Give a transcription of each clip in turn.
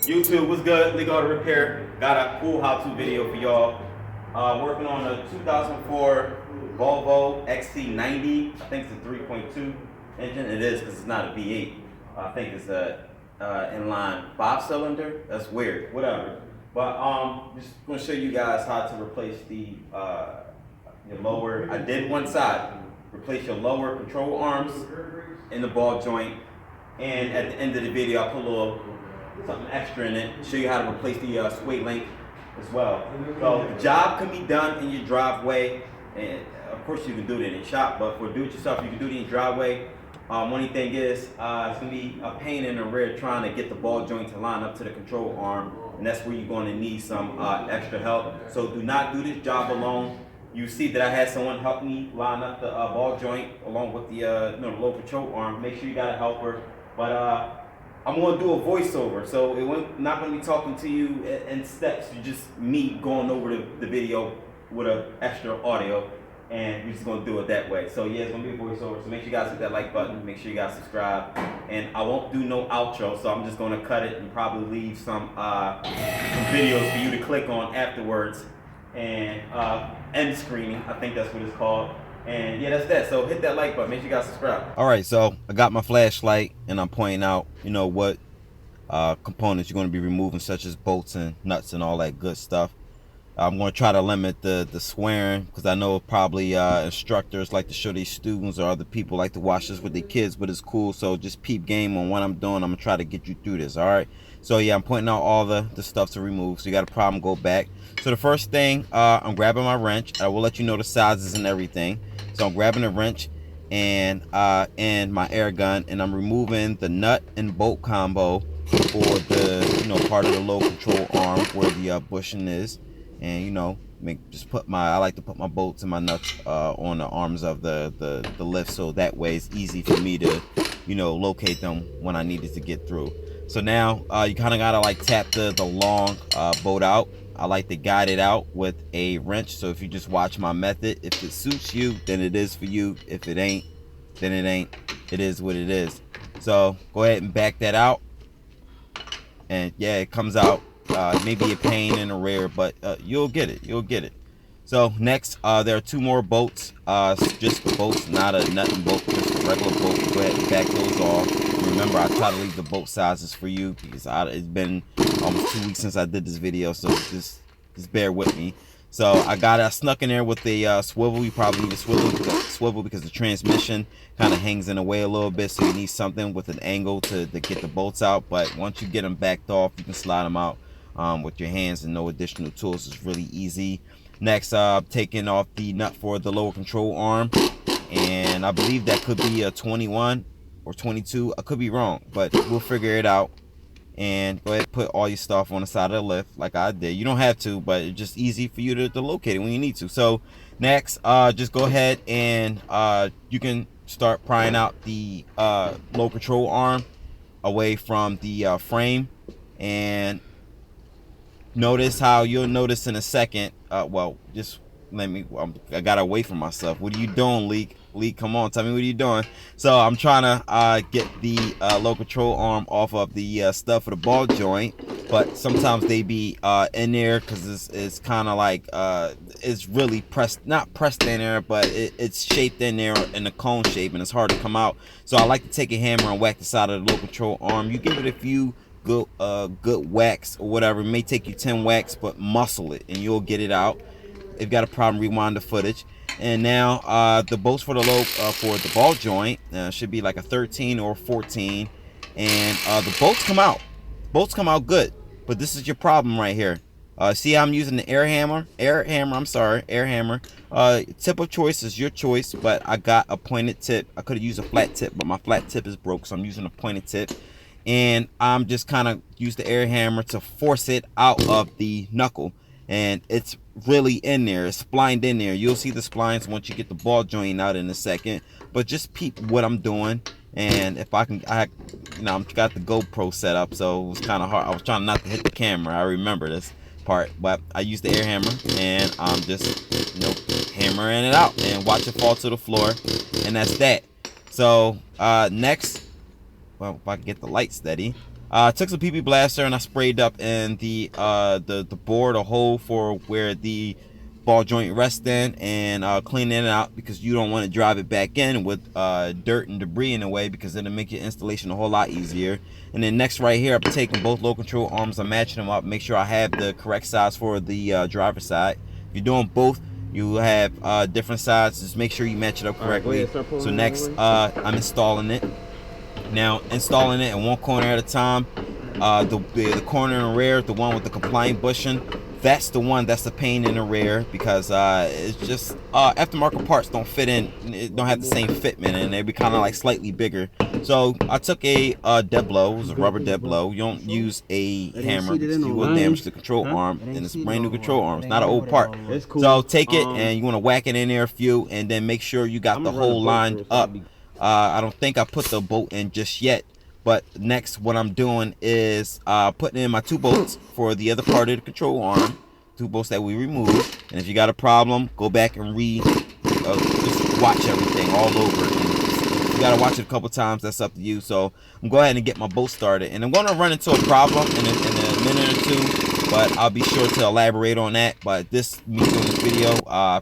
YouTube, what's good? Legal Auto Repair. Got a cool how-to video for y'all. Working on a 2004 Volvo XC90. I think it's a 3.2 engine. It is because it's not a V8. I think it's a inline 5-cylinder. That's weird. Whatever. But just gonna show you guys how to replace the your lower. I did one side. Replace your lower control arms in the ball joint. And at the end of the video, I put a little something extra in it, show you how to replace the sway link as well. So the job can be done in your driveway, and of course you can do it in your shop, but for do-it-yourself, you can do it in your driveway. Only thing is, it's gonna be a pain in the rear trying to get the ball joint to line up to the control arm, and that's where you're gonna need some extra help. So do not do this job alone. You see that I had someone help me line up the ball joint along with the the low control arm. Make sure you got a helper, but I'm gonna do a voiceover, so not gonna be talking to you in steps. It's just me going over the video with an extra audio, and we're just gonna do it that way. So yeah, it's gonna be a voiceover. So make sure you guys hit that like button. Make sure you guys subscribe, and I won't do no outro. So I'm just gonna cut it and probably leave some videos for you to click on afterwards, and end screening. I think that's what it's called. And yeah, that's that. So hit that like button. Make sure you guys subscribe. All right, so I got my flashlight and I'm pointing out, what components you're going to be removing, such as bolts and nuts and all that good stuff. I'm going to try to limit the swearing, because I know probably instructors like to show their students, or other people like to watch this with their kids, but it's cool. So just peep game on what I'm doing. I'm going to try to get you through this, all right? So yeah, I'm pointing out all the stuff to remove. So you got a problem, go back. So the first thing, I'm grabbing my wrench. I will let you know the sizes and everything. So I'm grabbing a wrench and my air gun, and I'm removing the nut and bolt combo for the part of the low control arm where the bushing is. And I like to put my bolts and my nuts on the arms of the lift, so that way it's easy for me to locate them when I needed to get through. So now you kind of gotta tap the long bolt out. I like to guide it out with a wrench. So if you just watch my method, if it suits you, then it is for you. If it ain't, then it ain't. It is what it is. So go ahead and back that out, and yeah, it comes out. Maybe a pain in the rear, but you'll get it. So next, there are two more bolts, just bolts, not a nut and bolt, just a regular bolt. Go ahead and back those off. Remember, I try to leave the bolt sizes for you, because it's been almost 2 weeks since I did this video, so just bear with me. So I snuck in there with the swivel. You probably need a swivel because the transmission kind of hangs in the way a little bit, so you need something with an angle to get the bolts out. But once you get them backed off, you can slide them out with your hands and no additional tools. It's really easy. Next, taking off the nut for the lower control arm, and I believe that could be a 21 or 22. I could be wrong, but we'll figure it out. And go ahead and put all your stuff on the side of the lift like I did. You don't have to, but it's just easy for you to locate it when you need to. So next, just go ahead and you can start prying out the low control arm away from the frame. And notice how you'll notice in a second, just let me, I got away from myself. What are you doing, Leak, come on, tell me what are you doing. So I'm trying to get the low control arm off of the stuff for the ball joint, but sometimes they be in there because it's kind of like it's really not pressed in there, but it's shaped in there in a cone shape, and it's hard to come out. So I like to take a hammer and whack the side of the low control arm. You give it a few good whacks or whatever. It may take you 10 whacks, but muscle it and you'll get it out. If you've got a problem, rewind the footage. And now the bolts for the for the ball joint should be like a 13 or 14, and the bolts come out good. But this is your problem right here. See how I'm using the air hammer. Tip of choice is your choice, but I got a pointed tip. I could have used a flat tip, but my flat tip is broke, so I'm using a pointed tip. And I'm just kind of use the air hammer to force it out of the knuckle, and it's really in there. It's splined in there. You'll see the splines once you get the ball joint out in a second, but just peep what I'm doing. And if I got the GoPro set up, so it was kind of hard. I was trying not to hit the camera. I remember this part, but I used the air hammer, and I'm just hammering it out and watch it fall to the floor, and that's that. So next, well, if I can get the light steady, I took some PP Blaster and I sprayed up in the board, a hole for where the ball joint rests in, and cleaning it out because you don't want to drive it back in with dirt and debris in the way, because it'll make your installation a whole lot easier. And then next right here, I'm taking both low control arms, I'm matching them up, make sure I have the correct size for the driver's side. If you're doing both, you have different sides, just make sure you match it up correctly. So next, I'm installing it. Now, installing it in one corner at a time. The corner in the rear, the one with the compliant bushing, that's the one that's the pain in the rear, because it's just aftermarket parts don't fit in, it don't have the same fitment, and they be kind of like slightly bigger. So I took a dead blow, it was a rubber dead blow. You don't use a hammer because you will damage the control arm, and it's a brand new control arm, it's not an old part. So take it and you want to whack it in there a few, and then make sure you got the hole lined up. I don't think I put the bolt in just yet, but next what I'm doing is putting in my 2 bolts for the other part of the control arm, 2 bolts that we removed. And if you got a problem, go back and just watch everything all over. And you gotta watch it a couple times, that's up to you. So I'm going ahead and get my bolt started, and I'm gonna run into a problem in a minute or two, but I'll be sure to elaborate on that. But me doing this video,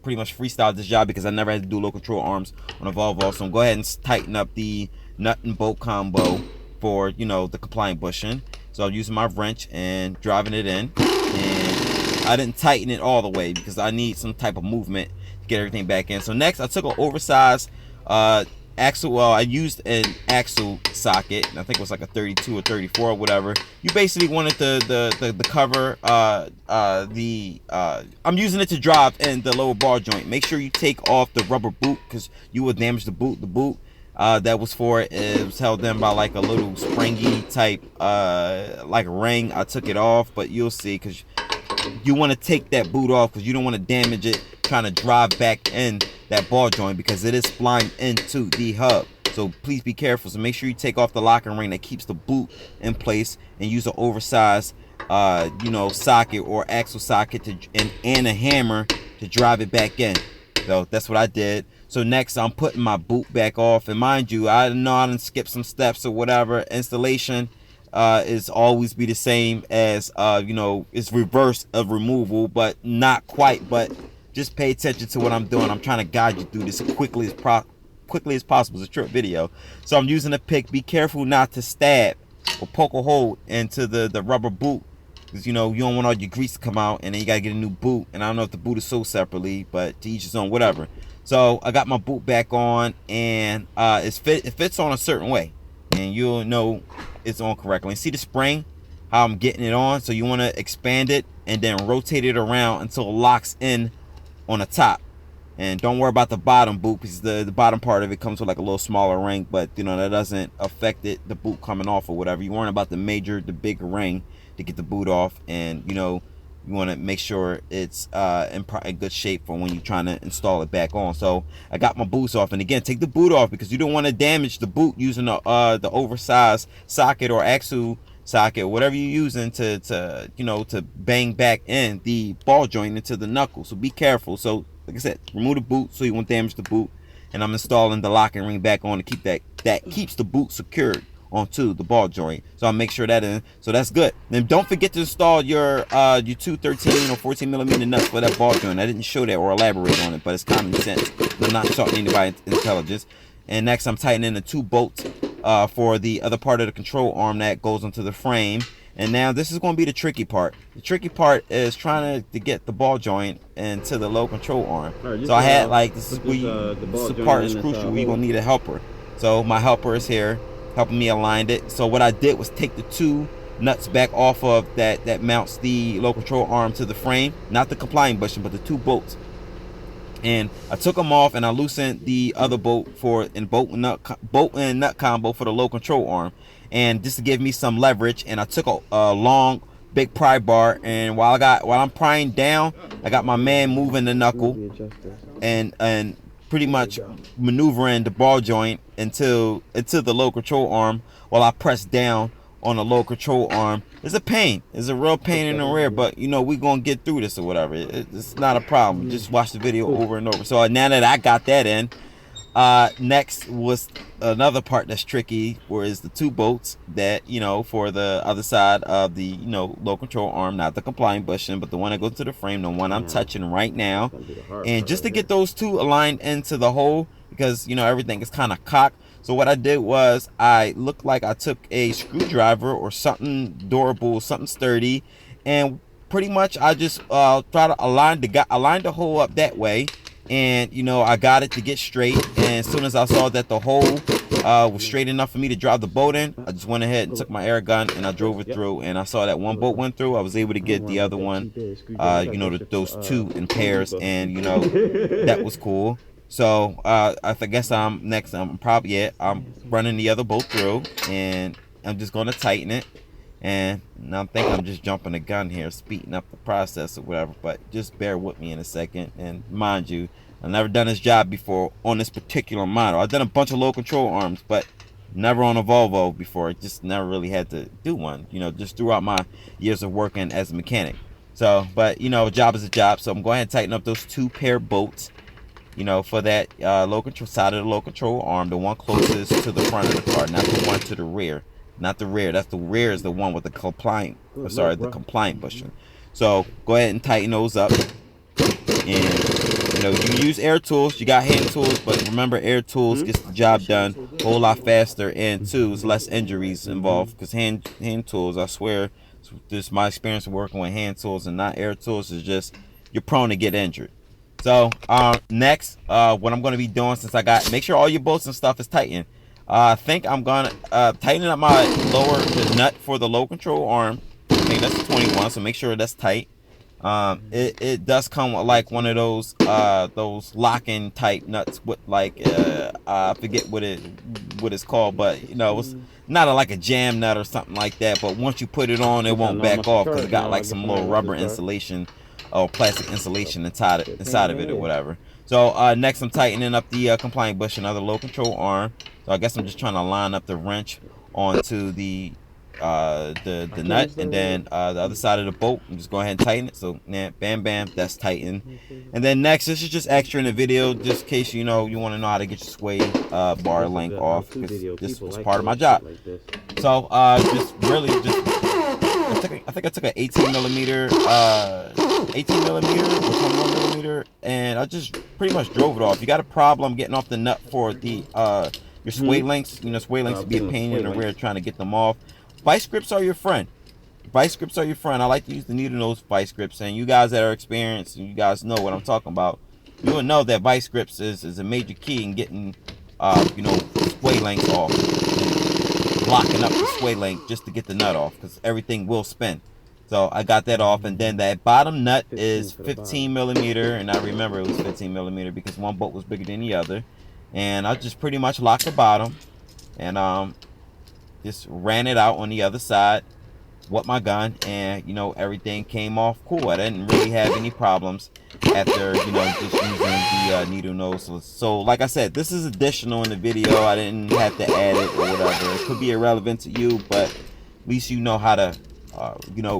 pretty much freestyled this job because I never had to do low control arms on a Volvo. So I'm go ahead and tighten up the nut and bolt combo for, you know, the compliant bushing. So I'm using my wrench and driving it in, and I didn't tighten it all the way because I need some type of movement to get everything back in. So next I took an oversized axle. Well, I used an axle socket, and I think it was like a 32 or 34 or whatever. You basically wanted the cover, I'm using it to drive in the lower ball joint. Make sure you take off the rubber boot because you will damage the boot. The boot that was for it was held in by like a little springy type like a ring. I took it off, but you'll see, because you want to take that boot off because you don't want to damage it trying to drive back in that ball joint, because it is splined into the hub. So please be careful. So make sure you take off the locking ring that keeps the boot in place, and use an oversized you know, socket or axle socket and a hammer to drive it back in. So that's what I did. So next I'm putting my boot back off, and mind you, I know I didn't skip some steps or whatever. Installation is always be the same as you know, it's reverse of removal, but not quite. But just pay attention to what I'm doing. I'm trying to guide you through this as quickly as possible. It's a short video. So I'm using a pick. Be careful not to stab or poke a hole into the rubber boot, because you know you don't want all your grease to come out, and then you gotta get a new boot. And I don't know if the boot is sold separately, but to each his own, whatever. So I got my boot back on, and it fits on a certain way, and you'll know it's on correctly. And see the spring, how I'm getting it on. So you want to expand it and then rotate it around until it locks in on the top. And don't worry about the bottom boot, because the bottom part of it comes with like a little smaller ring, but you know that doesn't affect the boot coming off or whatever. You worry about the big ring to get the boot off, and you know you want to make sure it's in good shape for when you're trying to install it back on. So I got my boots off, and again, take the boot off because you don't want to damage the boot using the oversized socket or axle socket, whatever you're using to you know, to bang back in the ball joint into the knuckle. So be careful. So like I said, remove the boot so you won't damage the boot, and I'm installing the locking ring back on to keep that keeps the boot secured onto the ball joint. So I'll make sure that in. So that's good. Then don't forget to install your 213 or 14 millimeter nuts for that ball joint. I didn't show that or elaborate on it, but it's common sense. I'm not talking anybody intelligence. And next I'm tightening the 2 bolts for the other part of the control arm that goes into the frame. And now this is going to be the tricky part. The tricky part is trying to get the ball joint into the low control arm. Right, so I had like, this part is crucial. We're going to need a helper. So my helper is here helping me align it. So what I did was take the 2 nuts back off of that mounts the low control arm to the frame, not the compliant bushing, but the 2 bolts. And I took them off, and I loosened the other bolt for bolt and nut combo for the low control arm, and just to give me some leverage. And I took a long big pry bar, and while I'm prying down, I got my man moving the knuckle and pretty much maneuvering the ball joint into the low control arm while I press down on the low control arm. It's a pain. It's a real pain in the rear, but you know, we're gonna get through this or whatever. It's not a problem. Just watch the video over and over. So now that I got that in, Next was another part that's tricky, whereas the two bolts that, for the other side of the, low control arm, not the complying bushing, but the one that goes to the frame, the one I'm touching right now. And just to get those two aligned into the hole, because, everything is kind of cocked. So what I did was I looked like I took a screwdriver or something durable, something sturdy, and pretty much I just try to align the hole up that way. And I got it to get straight, and as soon as I saw that the hole was straight enough for me to drive the bolt in, I just went ahead and took my air gun and I drove it through, and I saw that one bolt went through. I was able to get the other one, those two in pairs, and that was cool. So I guess I'm next. I'm running the other bolt through, and I'm just gonna tighten it. And now I'm thinking I'm just jumping the gun here, speeding up the process or whatever, but just bear with me in a second. And mind you, I've never done this job before on this particular model. I've done a bunch of low control arms, but never on a Volvo before. I just never really had to do one, just throughout my years of working as a mechanic. So, but a job is a job. So I'm going to tighten up those two pair bolts, for that low control side of the low control arm, the one closest to the front of the car, not the one to the rear. Not the rear. That's the rear is the one with the compliant bushing. So go ahead and tighten those up. And you use air tools. You got hand tools, but remember, air tools gets the job done a whole lot faster, and there's less injuries involved. Because hand tools, I swear, just my experience of working with hand tools and not air tools, is just you're prone to get injured. So next, what I'm going to be doing, since make sure all your bolts and stuff is tightened. I think I'm gonna tighten up my the nut for the low control arm. I think that's 21, so make sure that's tight. It does come with like one of those lock-in type nuts with like I forget what it's called, but it's not like a jam nut or something like that. But once you put it on, it won't back off because it got like some little rubber insulation or plastic insulation inside of it or whatever. So next I'm tightening up the compliant bush, another low control arm. So I guess I'm just trying to line up the wrench onto the nut, and then the other side of the bolt, I'm just go ahead and tighten it. So bam, that's tightened. And then next, this is just extra in the video, just in case you want to know how to get your sway bar length off, because this was part of my job. So I think I took an 18 millimeter or 21 millimeter, and I just pretty much drove it off. You got a problem getting off the nut for the your sway links. Sway links be a pain in the rear trying to get them off. Vice grips are your friend. I like to use the needle nose vice grips, and you guys that are experienced, and you guys know what I'm talking about, you will know that vice grips is a major key in getting sway links off, and locking up the sway link just to get the nut off, because everything will spin. So I got that off, and then that bottom nut is 15 millimeter, and I remember it was 15 millimeter because one bolt was bigger than the other. And I just pretty much locked the bottom, and just ran it out on the other side with my gun, and everything came off cool. I didn't really have any problems after just using the needle nose. So like I said, this is additional in the video. I didn't have to add it or whatever. It could be irrelevant to you, but at least you know how to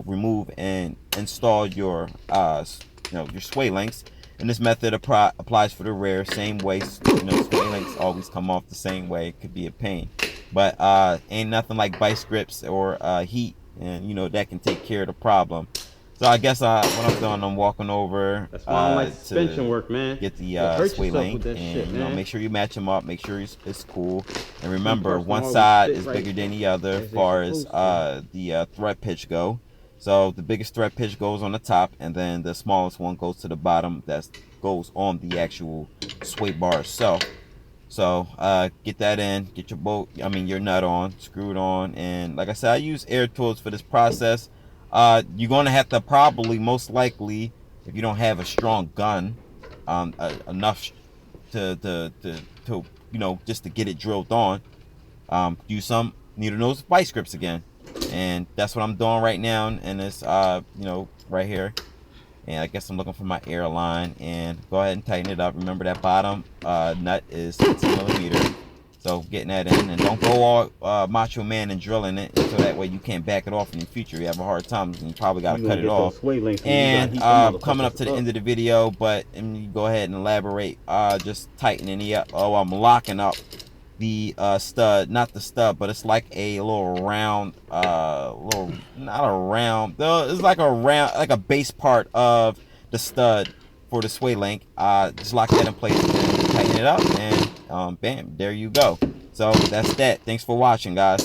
remove and install your your sway links. And this method applies for the rear, same way. Sway links always come off the same way. It could be a pain, but ain't nothing like vice grips or heat, and that can take care of the problem. So I guess what I'm doing, I'm walking over to suspension work, man. Get the sway link, and make sure you match them up. Make sure it's cool, and remember, one side is bigger than the other as far as the thread pitch go. So the biggest thread pitch goes on the top, and then the smallest one goes to the bottom. That goes on the actual sway bar itself. So get that in, get your nut on, screw it on, and like I said, I use air tools for this process. You're gonna have to probably, most likely, if you don't have a strong gun, enough to just to get it drilled on, use some needle nose vice grips again. And that's what I'm doing right now, and it's right here. And I guess I'm looking for my airline, and go ahead and tighten it up. Remember that bottom nut is 15 millimeter, So getting that in, and don't go all Macho Man and drilling it, so that way you can't back it off in the future. You have a hard time, and you probably got to cut it off. And coming up to the end of the video, but you go ahead and elaborate. Just tightening it up. Oh, I'm locking up the stud, not the stud, but it's like a little round, not a round, though it's like a round, like a base part of the stud for the sway link. Just lock that in place and tighten it up, and bam, there you go. So that's that. Thanks for watching, guys.